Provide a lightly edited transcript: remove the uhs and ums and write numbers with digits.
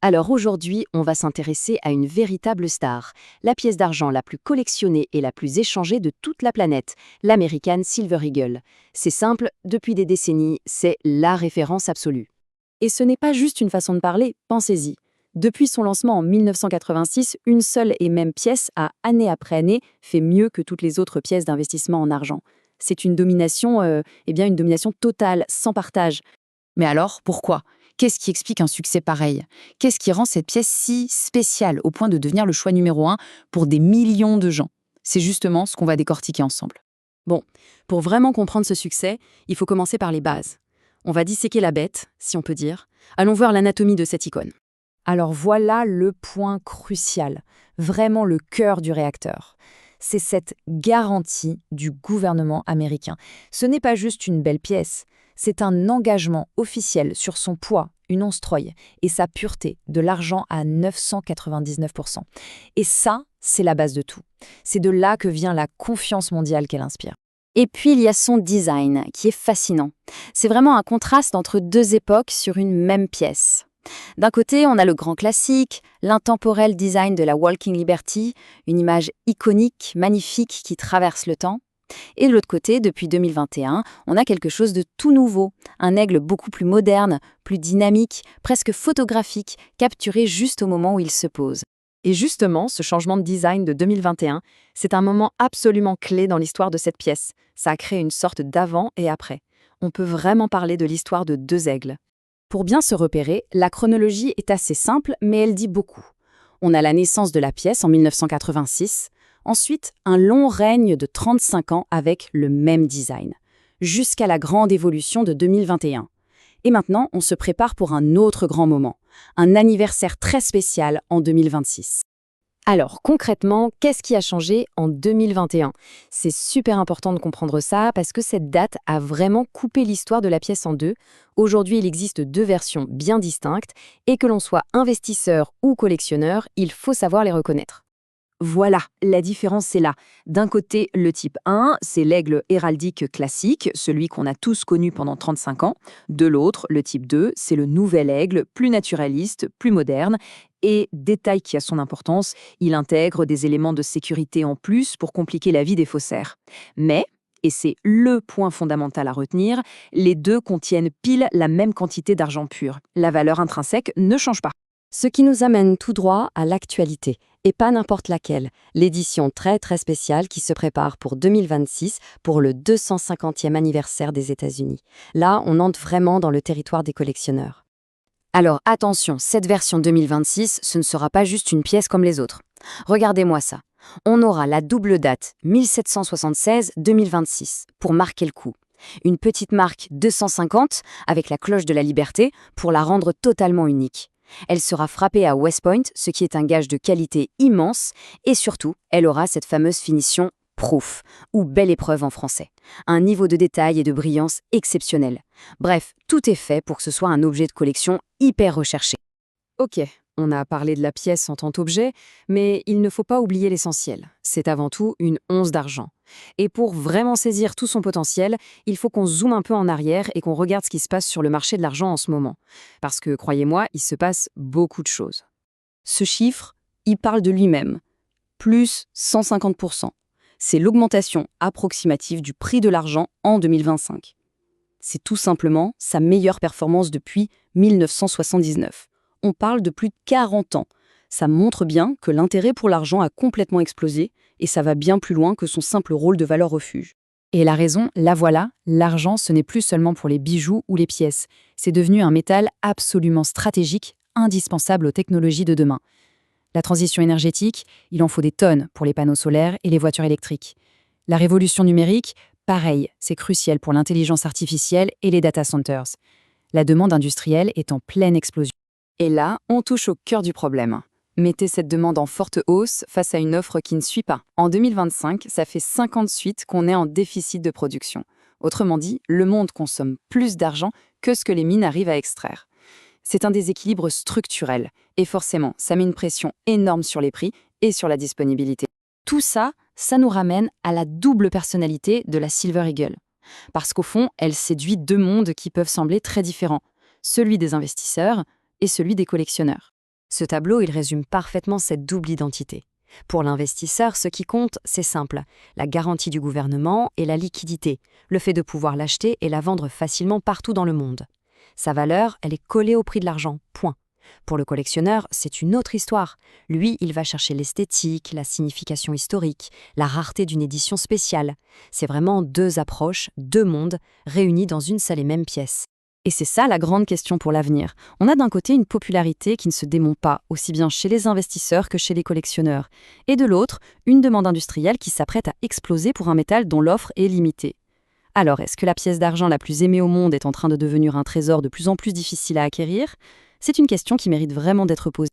Alors aujourd'hui, on va s'intéresser à une véritable star, la pièce d'argent la plus collectionnée et la plus échangée de toute la planète, l'American Silver Eagle. C'est simple, depuis des décennies, c'est la référence absolue. Et ce n'est pas juste une façon de parler, pensez-y. Depuis son lancement en 1986, une seule et même pièce a, année après année, fait mieux que toutes les autres pièces d'investissement en argent. C'est une domination, une domination totale, sans partage. Mais alors, pourquoi? Qu'est-ce qui explique un succès pareil? Qu'est-ce qui rend cette pièce si spéciale au point de devenir le choix numéro un pour des millions de gens? C'est justement ce qu'on va décortiquer ensemble. Bon, pour vraiment comprendre ce succès, il faut commencer par les bases. On va disséquer la bête, si on peut dire. Allons voir l'anatomie de cette icône. Alors voilà le point crucial, vraiment le cœur du réacteur. C'est cette garantie du gouvernement américain. Ce n'est pas juste une belle pièce, c'est un engagement officiel sur son poids, une once Troy, et sa pureté, de l'argent à 999%. Et ça, c'est la base de tout. C'est de là que vient la confiance mondiale qu'elle inspire. Et puis il y a son design, qui est fascinant. C'est vraiment un contraste entre deux époques sur une même pièce. D'un côté, on a le grand classique, l'intemporel design de la Walking Liberty, une image iconique, magnifique qui traverse le temps. Et de l'autre côté, depuis 2021, on a quelque chose de tout nouveau, un aigle beaucoup plus moderne, plus dynamique, presque photographique, capturé juste au moment où il se pose. Et justement, ce changement de design de 2021, c'est un moment absolument clé dans l'histoire de cette pièce. Ça a créé une sorte d'avant et après. On peut vraiment parler de l'histoire de deux aigles. Pour bien se repérer, la chronologie est assez simple, mais elle dit beaucoup. On a la naissance de la pièce en 1986, ensuite un long règne de 35 ans avec le même design, jusqu'à la grande évolution de 2021. Et maintenant, on se prépare pour un autre grand moment, un anniversaire très spécial en 2026. Alors, concrètement, qu'est-ce qui a changé en 2021? C'est super important de comprendre ça parce que cette date a vraiment coupé l'histoire de la pièce en deux. Aujourd'hui, il existe deux versions bien distinctes et que l'on soit investisseur ou collectionneur, il faut savoir les reconnaître. Voilà, la différence c'est là. D'un côté, le type 1, c'est l'aigle héraldique classique, celui qu'on a tous connu pendant 35 ans. De l'autre, le type 2, c'est le nouvel aigle, plus naturaliste, plus moderne. Et, détail qui a son importance, il intègre des éléments de sécurité en plus pour compliquer la vie des faussaires. Mais, et c'est le point fondamental à retenir, les deux contiennent pile la même quantité d'argent pur. La valeur intrinsèque ne change pas. Ce qui nous amène tout droit à l'actualité, et pas n'importe laquelle, l'édition très spéciale qui se prépare pour 2026 pour le 250e anniversaire des États-Unis. Là, on entre vraiment dans le territoire des collectionneurs. Alors attention, cette version 2026, ce ne sera pas juste une pièce comme les autres. Regardez-moi ça. On aura la double date 1776-2026 pour marquer le coup. Une petite marque 250 avec la cloche de la liberté pour la rendre totalement unique. Elle sera frappée à West Point, ce qui est un gage de qualité immense, et surtout, elle aura cette fameuse finition proof, ou belle épreuve en français. Un niveau de détail et de brillance exceptionnel. Bref, tout est fait pour que ce soit un objet de collection hyper recherché. Ok, on a parlé de la pièce en tant qu'objet, mais il ne faut pas oublier l'essentiel. C'est avant tout une once d'argent. Et pour vraiment saisir tout son potentiel, il faut qu'on zoome un peu en arrière et qu'on regarde ce qui se passe sur le marché de l'argent en ce moment. Parce que, croyez-moi, il se passe beaucoup de choses. Ce chiffre, il parle de lui-même. Plus 150%. C'est l'augmentation approximative du prix de l'argent en 2025. C'est tout simplement sa meilleure performance depuis 1979. On parle de plus de 40 ans. Ça montre bien que l'intérêt pour l'argent a complètement explosé et ça va bien plus loin que son simple rôle de valeur refuge. Et la raison, la voilà, l'argent ce n'est plus seulement pour les bijoux ou les pièces. C'est devenu un métal absolument stratégique, indispensable aux technologies de demain. La transition énergétique, il en faut des tonnes pour les panneaux solaires et les voitures électriques. La révolution numérique, pareil, c'est crucial pour l'intelligence artificielle et les data centers. La demande industrielle est en pleine explosion. Et là, on touche au cœur du problème. Mettez cette demande en forte hausse face à une offre qui ne suit pas. En 2025, ça fait 58 qu'on est en déficit de production. Autrement dit, le monde consomme plus d'argent que ce que les mines arrivent à extraire. C'est un déséquilibre structurel, et forcément, ça met une pression énorme sur les prix et sur la disponibilité. Tout ça, ça nous ramène à la double personnalité de la Silver Eagle. Parce qu'au fond, elle séduit deux mondes qui peuvent sembler très différents, celui des investisseurs et celui des collectionneurs. Ce tableau, il résume parfaitement cette double identité. Pour l'investisseur, ce qui compte, c'est simple, la garantie du gouvernement et la liquidité, le fait de pouvoir l'acheter et la vendre facilement partout dans le monde. Sa valeur, elle est collée au prix de l'argent, point. Pour le collectionneur, c'est une autre histoire. Lui, il va chercher l'esthétique, la signification historique, la rareté d'une édition spéciale. C'est vraiment deux approches, deux mondes, réunis dans une seule et même pièce. Et c'est ça la grande question pour l'avenir. On a d'un côté une popularité qui ne se dément pas, aussi bien chez les investisseurs que chez les collectionneurs. Et de l'autre, une demande industrielle qui s'apprête à exploser pour un métal dont l'offre est limitée. Alors, est-ce que la pièce d'argent la plus aimée au monde est en train de devenir un trésor de plus en plus difficile à acquérir ? C'est une question qui mérite vraiment d'être posée.